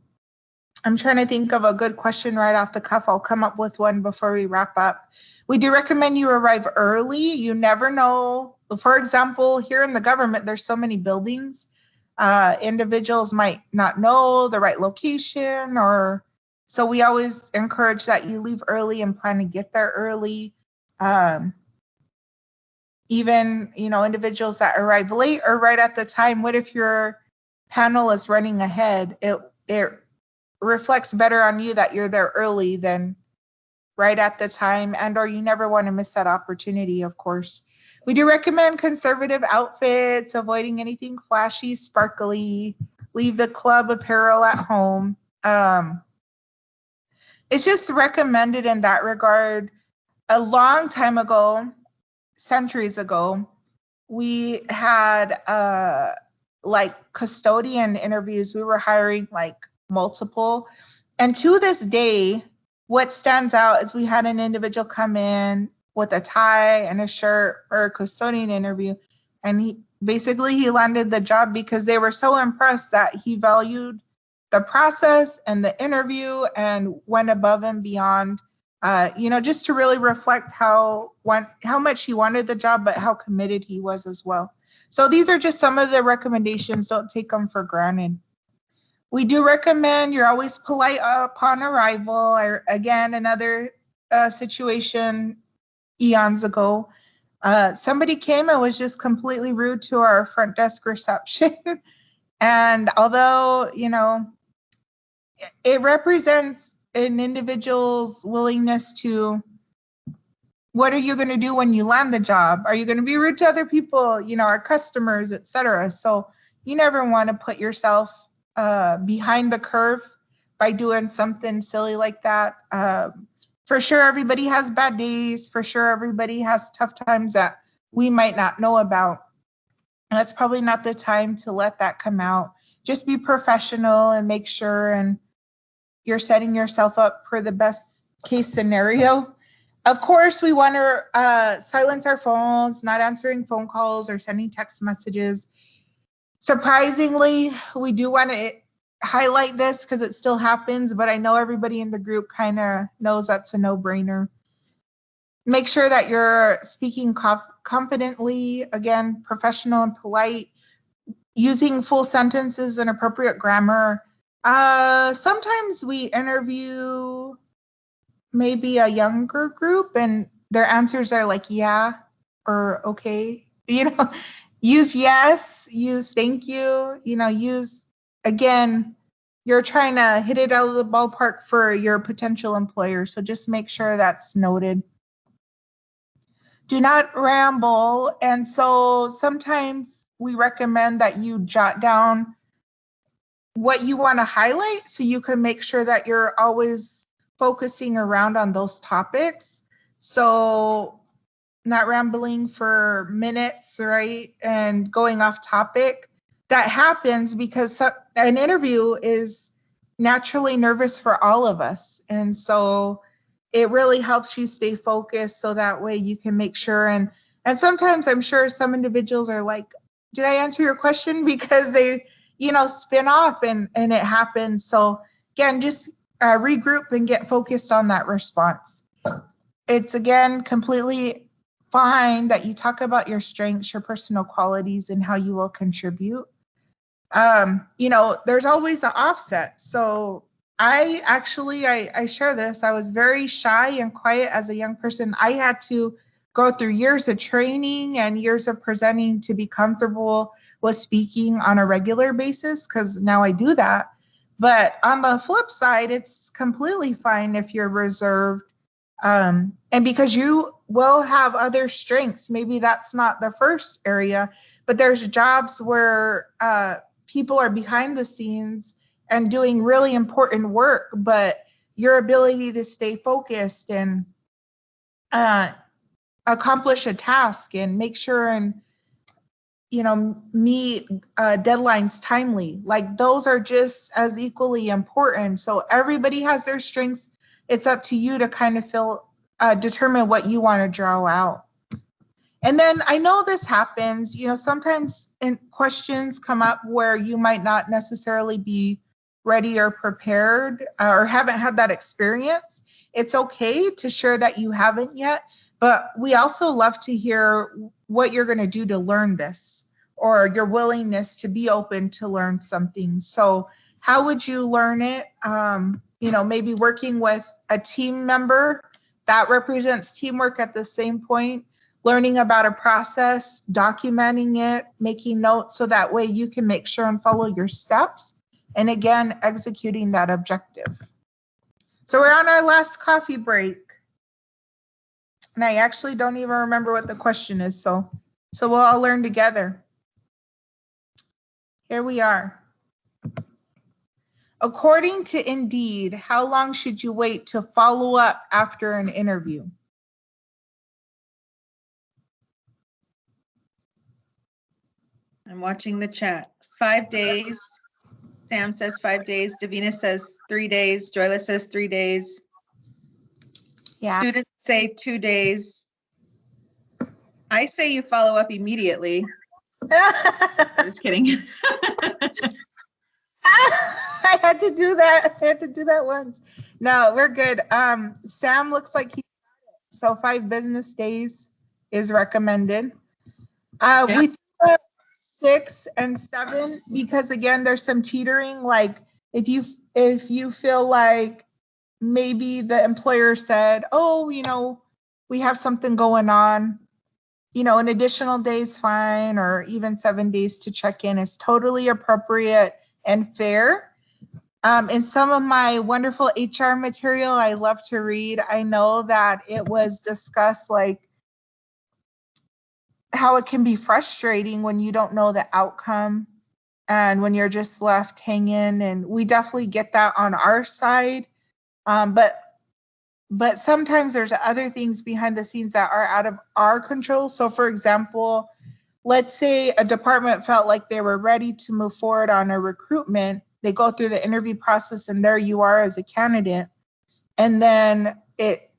trying to think of a good question right off the cuff. I'll come up with one before we wrap up. We do recommend you arrive early. You never know. For example, here in the government, there's so many buildings. Individuals might not know the right location, so we always encourage that you leave early and plan to get there early. Even, individuals that arrive late or right at the time, what if your panel is running ahead? It reflects better on you that you're there early than right at the time, or you never want to miss that opportunity, of course. We do recommend conservative outfits, avoiding anything flashy, sparkly, leave the club apparel at home. It's just recommended in that regard. A long time ago, centuries ago, we had like custodian interviews. We were hiring like multiple. And to this day, what stands out is we had an individual come in with a tie and a shirt for a custodian interview. And he landed the job because they were so impressed that he valued the process and the interview and went above and beyond, just to really reflect how much he wanted the job, but how committed he was as well. So these are just some of the recommendations. Don't take them for granted. We do recommend you're always polite upon arrival. Again, another situation eons ago. Somebody came and was just completely rude to our front desk reception. And although, it represents an individual's willingness to, what are you going to do when you land the job? Are you going to be rude to other people, our customers, etc.? So you never want to put yourself behind the curve by doing something silly like that. For sure, everybody has bad days. For sure, everybody has tough times that we might not know about. And that's probably not the time to let that come out. Just be professional and make sure and you're setting yourself up for the best case scenario. Of course, we want to silence our phones, not answering phone calls or sending text messages. Surprisingly, we do want to highlight this because it still happens, but I know everybody in the group kind of knows that's a no-brainer. Make sure that you're speaking confidently, again, professional and polite, using full sentences and appropriate grammar. Sometimes we interview maybe a younger group and their answers are like, yeah, or okay, use yes, use thank you, use, again, you're trying to hit it out of the ballpark for your potential employer. So just make sure that's noted. Do not ramble. And so sometimes we recommend that you jot down what you want to highlight so you can make sure that you're always focusing around on those topics. So not rambling for minutes, right? And going off topic. That happens because an interview is naturally nervous for all of us. And so it really helps you stay focused so that way you can make sure. And sometimes I'm sure some individuals are like, did I answer your question? Because they, spin off and it happens. So again, just regroup and get focused on that response. It's, again, completely fine that you talk about your strengths, your personal qualities, and how you will contribute. There's always an offset. So I share this. I was very shy and quiet as a young person. I had to go through years of training and years of presenting to be comfortable with speaking on a regular basis, because now I do that. But on the flip side, it's completely fine if you're reserved. And because you will have other strengths, maybe that's not the first area, but there's jobs where people are behind the scenes and doing really important work, but your ability to stay focused and accomplish a task and make sure and meet deadlines timely, like those are just as equally important. So everybody has their strengths. It's up to you to kind of determine what you want to draw out. And then I know this happens, sometimes questions come up where you might not necessarily be ready or prepared or haven't had that experience. It's okay to share that you haven't yet, but we also love to hear what you're going to do to learn this or your willingness to be open to learn something. So how would you learn it? Maybe working with a team member that represents teamwork at the same point, learning about a process, documenting it, making notes so that way you can make sure and follow your steps. And again, executing that objective. So we're on our last coffee break. And I actually don't even remember what the question is. So we'll all learn together. Here we are. According to Indeed, how long should you wait to follow up after an interview? I'm watching the chat. 5 days. Sam says 5 days. Davina says 3 days. Joyla says 3 days. Yeah. Students say 2 days. I say you follow up immediately. I'm just kidding. I had to do that once. No, we're good. Sam looks like he got it. So 5 business days is recommended. We thought 6 and 7 because again, there's some teetering. Like if you feel like maybe the employer said, oh, we have something going on, an additional day is fine, or even 7 days to check in is totally appropriate and fair. In some of my wonderful HR material I love to read, I know that it was discussed like how it can be frustrating when you don't know the outcome and when you're just left hanging. And we definitely get that on our side. But but sometimes there's other things behind the scenes that are out of our control. So for example, let's say a department felt like they were ready to move forward on a recruitment. They go through the interview process and there you are as a candidate. And then it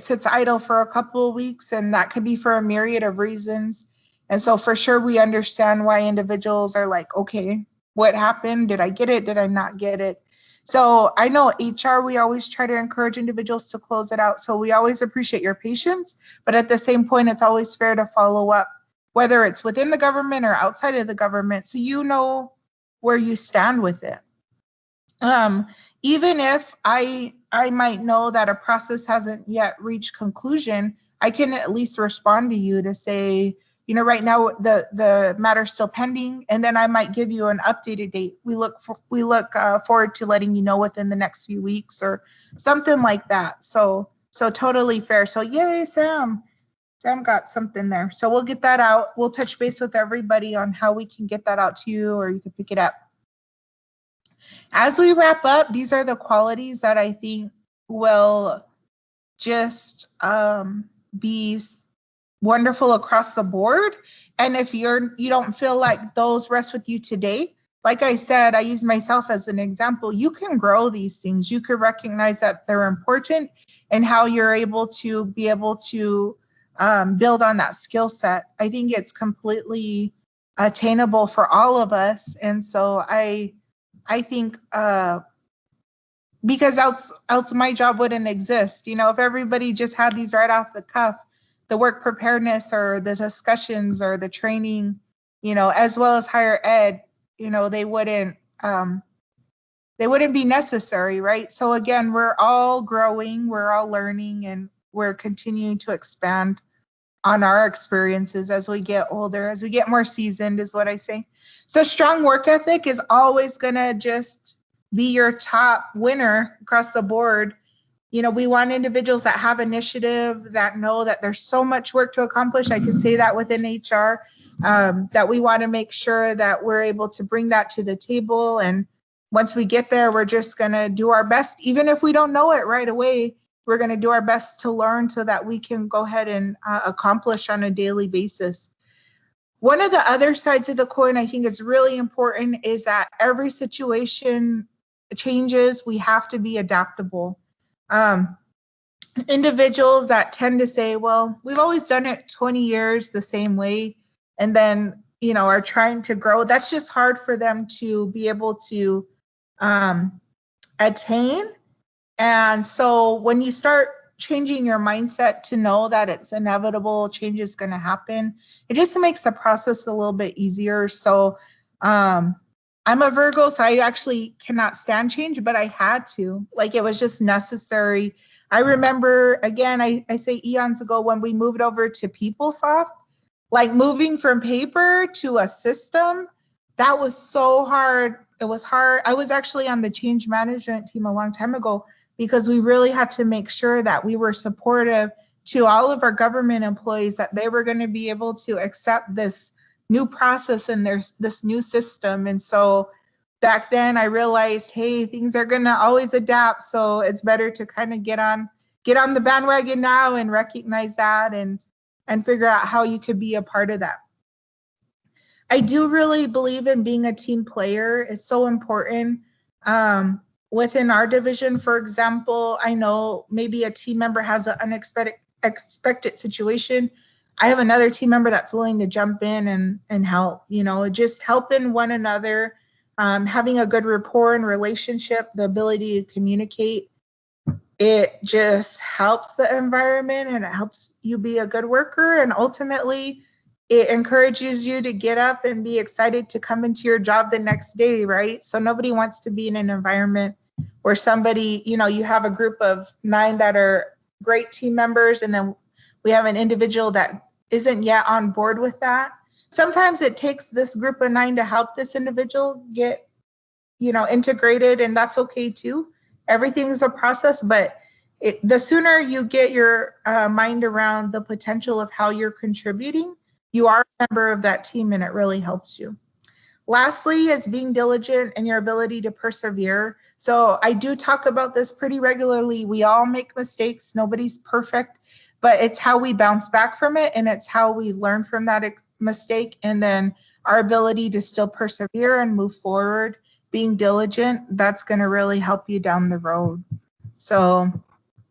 sits idle for a couple of weeks, and that could be for a myriad of reasons. And so for sure, we understand why individuals are like, okay, what happened? Did I get it? Did I not get it? So I know HR, we always try to encourage individuals to close it out. So we always appreciate your patience, but at the same point, it's always fair to follow up, whether it's within the government or outside of the government, so you know where you stand with it. Even if I might know that a process hasn't yet reached conclusion, I can at least respond to you to say, you know, right now the matter's still pending, and then I might give you an updated date. We look forward to letting you know within the next few weeks or something like that. So totally fair. So yay, Sam got something there. So we'll get that out. We'll touch base with everybody on how we can get that out to you, or you can pick it up. As we wrap up, these are the qualities that I think will just be wonderful across the board. And if you don't feel like those rest with you today, like I said, I use myself as an example. You can grow these things. You could recognize that they're important and how you're able to build on that skill set. I think it's completely attainable for all of us. And so I think because else my job wouldn't exist. You know, if everybody just had these right off the cuff, the work preparedness or the discussions or the training, you know, as well as higher ed, you know, they wouldn't be necessary, right? So again, we're all growing, we're all learning, and we're continuing to expand on our experiences as we get older, as we get more seasoned, is what I say. So strong work ethic is always gonna just be your top winner across the board. You know, we want individuals that have initiative, that know that there's so much work to accomplish. I can say that within HR, that we want to make sure that we're able to bring that to the table. And once we get there, we're just going to do our best. Even if we don't know it right away, we're going to do our best to learn so that we can go ahead and accomplish on a daily basis. One of the other sides of the coin I think is really important is that every situation changes. We have to be adaptable. Individuals that tend to say, well, we've always done it 20 years the same way, and then, you know, are trying to grow, that's just hard for them to be able to attain. And so when you start changing your mindset to know that it's inevitable, change is going to happen, it just makes the process a little bit easier. So I'm a Virgo, so I actually cannot stand change, but I had to. Like, it was just necessary. I remember, again, I say eons ago when we moved over to PeopleSoft, like moving from paper to a system, that was so hard. It was hard. I was actually on the change management team a long time ago because we really had to make sure that we were supportive to all of our government employees, that they were going to be able to accept this new process and there's this new system. And so back then I realized, hey, things are going to always adapt. So it's better to kind of get on the bandwagon now and recognize that and figure out how you could be a part of that. I do really believe in being a team player. It's so important. Within our division, for example, I know maybe a team member has an unexpected situation. I have another team member that's willing to jump in and help, you know, just helping one another, having a good rapport and relationship, the ability to communicate. It just helps the environment and it helps you be a good worker. And ultimately, it encourages you to get up and be excited to come into your job the next day, right? So nobody wants to be in an environment where somebody, you know, you have a group of 9 that are great team members, and then we have an individual that isn't yet on board with that. Sometimes it takes this group of 9 to help this individual get, you know, integrated, and that's okay too. Everything's a process, but the sooner you get your mind around the potential of how you're contributing, you are a member of that team and it really helps you. Lastly is being diligent and your ability to persevere. So I do talk about this pretty regularly. We all make mistakes. Nobody's perfect, but it's how we bounce back from it, and it's how we learn from that mistake, and then our ability to still persevere and move forward. Being diligent, that's going to really help you down the road. So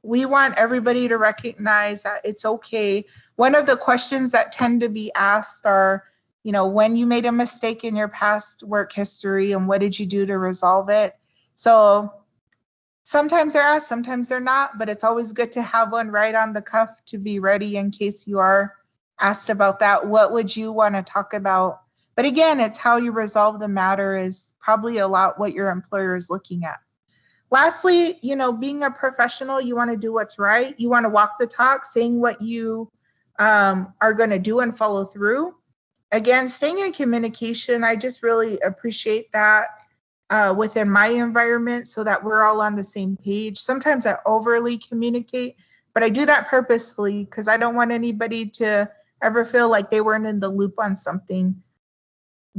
we want everybody to recognize that it's okay. One of the questions that tend to be asked are, you know, when you made a mistake in your past work history and what did you do to resolve it? So sometimes they're asked, sometimes they're not, but it's always good to have one right on the cuff to be ready in case you are asked about that. What would you want to talk about? But again, it's how you resolve the matter is probably a lot what your employer is looking at. Lastly, you know, being a professional, you want to do what's right. You want to walk the talk, saying what you are going to do and follow through. Again, staying in communication, I just really appreciate that within my environment so that we're all on the same page. Sometimes I overly communicate, but I do that purposefully because I don't want anybody to ever feel like they weren't in the loop on something.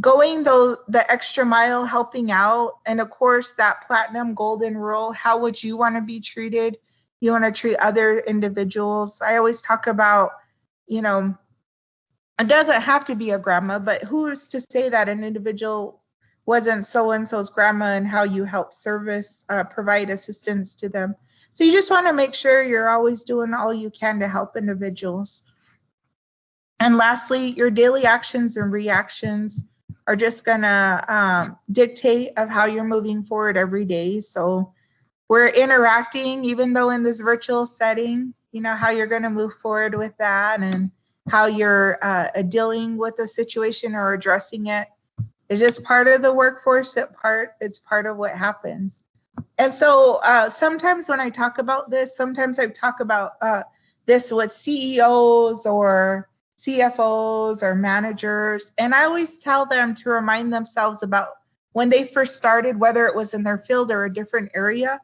Going the extra mile, helping out, and of course that platinum golden rule, how would you want to be treated? You want to treat other individuals. I always talk about, you know, it doesn't have to be a grandma, but who is to say that an individual wasn't so-and-so's grandma and how you help service, provide assistance to them. So you just want to make sure you're always doing all you can to help individuals. And lastly, your daily actions and reactions are just gonna dictate of how you're moving forward every day. So we're interacting, even though in this virtual setting, you know, how you're gonna move forward with that and how you're dealing with the situation or addressing it is just part of the workforce. It's part of what happens. And so sometimes when I talk about this, sometimes I talk about this with CEOs or CFOs or managers, and I always tell them to remind themselves about when they first started, whether it was in their field or a different area.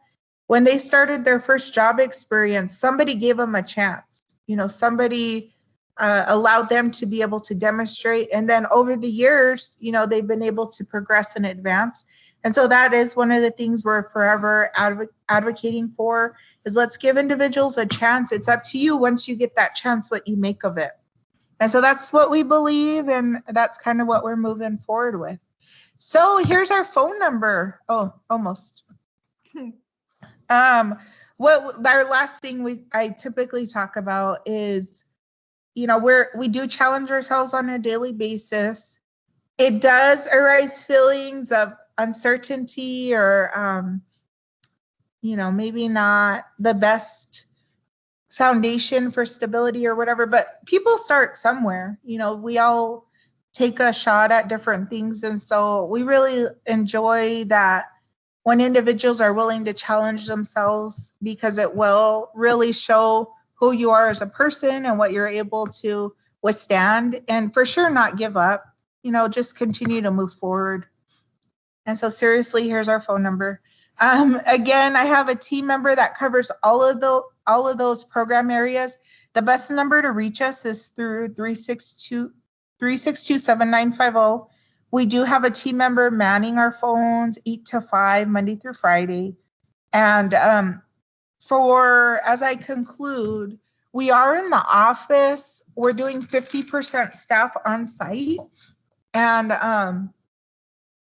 When they started their first job experience, somebody gave them a chance. You know, somebody allowed them to be able to demonstrate. And then over the years, you know, they've been able to progress and advance. And so that is one of the things we're forever advocating for, is let's give individuals a chance. It's up to you once you get that chance what you make of it. And so that's what we believe, and that's kind of what we're moving forward with. So here's our phone number. Oh, almost. What our last thing I typically talk about is, you know, we do challenge ourselves on a daily basis. It does arise feelings of uncertainty or, you know, maybe not the best foundation for stability or whatever, but people start somewhere. You know, we all take a shot at different things. And so we really enjoy that when individuals are willing to challenge themselves, because it will really show who you are as a person and what you're able to withstand, and for sure not give up, you know, just continue to move forward. And so seriously, here's our phone number. Again, I have a team member that covers all of those program areas. The best number to reach us is through 362-7950. We do have a team member manning our phones 8 to 5, Monday through Friday. And as I conclude, we are in the office. We're doing 50% staff on site. And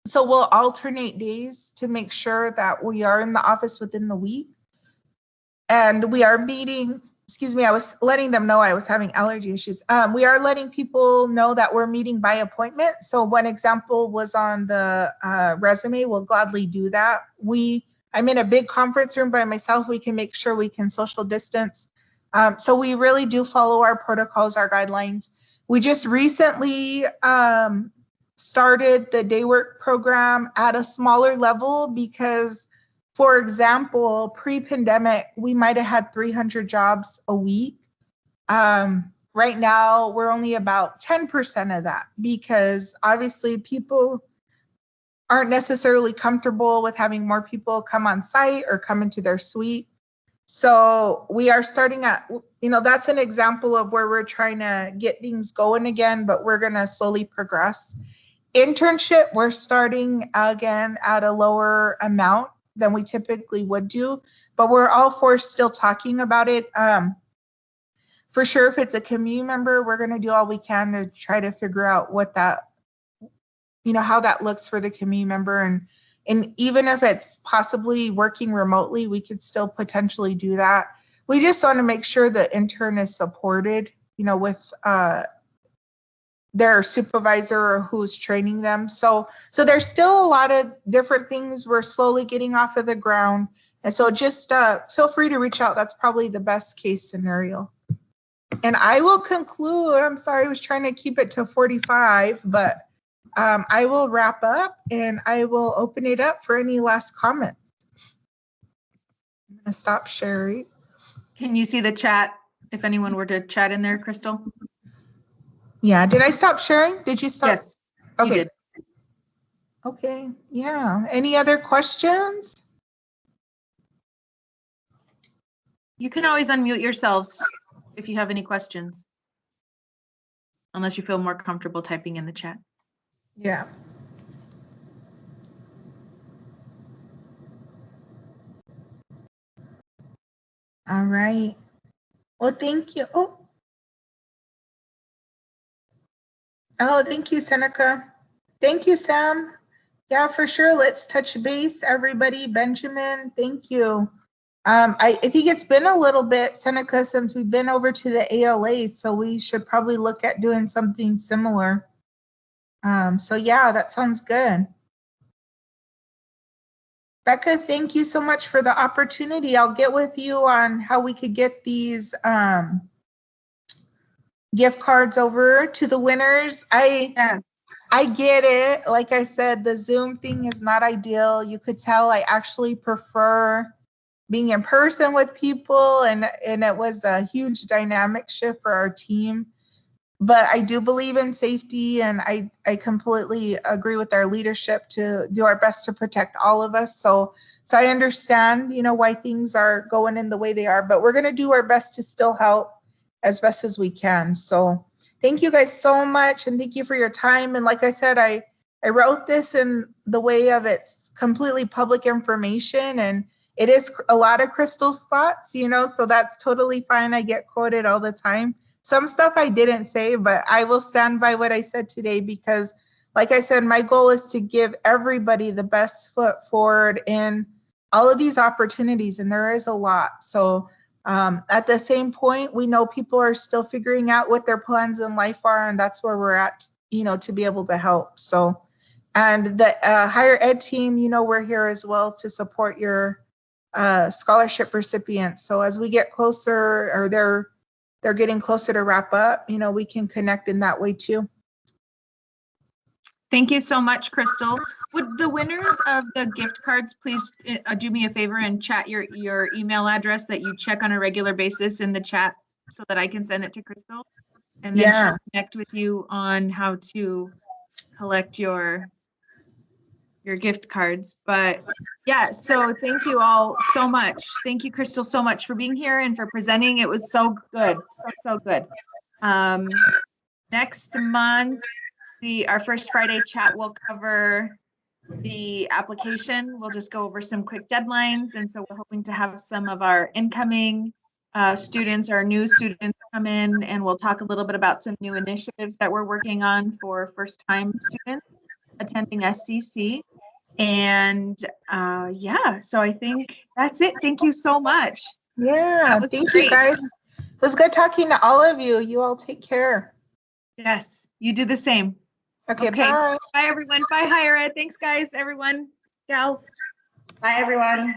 so we'll alternate days to make sure that we are in the office within the week. And we are meeting, I was letting them know I was having allergy issues. We are letting people know that we're meeting by appointment. So one example was on the resume. We'll gladly do that. I'm in a big conference room by myself. We can make sure we can social distance. So we really do follow our protocols, our guidelines. We just recently started the day work program at a smaller level because, for example, pre-pandemic, we might have had 300 jobs a week. Right now, we're only about 10% of that because obviously people aren't necessarily comfortable with having more people come on site or come into their suite. So we are starting at, you know, that's an example of where we're trying to get things going again, but we're going to slowly progress. internship, we're starting again at a lower amount than we typically would do, but we're all for still talking about it. For sure, if it's a community member, we're going to do all we can to try to figure out what that, how that looks for the community member. And even if it's possibly working remotely, we could still potentially do that. We just want to make sure the intern is supported, with their supervisor or who's training them. So there's still a lot of different things we're slowly getting off of the ground. And so just feel free to reach out. That's probably the best case scenario. And I will conclude. I'm sorry, I was trying to keep it to 45, but I will wrap up and I will open it up for any last comments. I'm going to stop sharing. Can you see the chat if anyone were to chat in there, Crystal? Yeah. Did I stop sharing? Did you stop? Yes. Okay. You did. Okay. Yeah. Any other questions? You can always unmute yourselves if you have any questions, unless you feel more comfortable typing in the chat. Yeah. All right. Well, thank you. Oh, thank you, Seneca. Thank you, Sam. Yeah, for sure. Let's touch base, everybody. Benjamin, thank you. I think it's been a little bit, Seneca, since we've been over to the ALA, so we should probably look at doing something similar. So yeah, that sounds good. Becca, thank you so much for the opportunity. I'll get with you on how we could get these gift cards over to the winners. I get it. Like I said, the Zoom thing is not ideal. You could tell I actually prefer being in person with people, and it was a huge dynamic shift for our team. But I do believe in safety, and I completely agree with our leadership to do our best to protect all of us. So I understand, why things are going in the way they are, but we're going to do our best to still help as best as we can. So thank you guys so much, and thank you for your time. And like I said, I wrote this in the way of it's completely public information, and it is a lot of Crystal's thoughts, so that's totally fine. I get quoted all the time. Some stuff I didn't say, but I will stand by what I said today because, like I said, my goal is to give everybody the best foot forward in all of these opportunities, and there is a lot. So at the same point, we know people are still figuring out what their plans in life are, and that's where we're at, to be able to help. So, and the higher ed team, we're here as well to support your scholarship recipients. So as we get closer, or they're getting closer to wrap up, we can connect in that way too. Thank you so much, Crystal. Would the winners of the gift cards please do me a favor and chat your email address that you check on a regular basis in the chat so that I can send it to Crystal? And then she'll connect with you on how to collect your gift cards. But yeah, so thank you all so much. Thank you, Crystal, so much for being here and for presenting. It was so good, so good. Next month, our first Friday chat will cover the application. We'll just go over some quick deadlines. And so we're hoping to have some of our incoming students, our new students come in, and we'll talk a little bit about some new initiatives that we're working on for first-time students attending SCC. And yeah, so I think that's it. Thank you so much. Yeah, thank you guys. It was good talking to all of you. You all take care. Yes, you do the same. Okay, bye. Bye, everyone. Bye, higher ed. Thanks, guys, everyone, gals. Bye, everyone.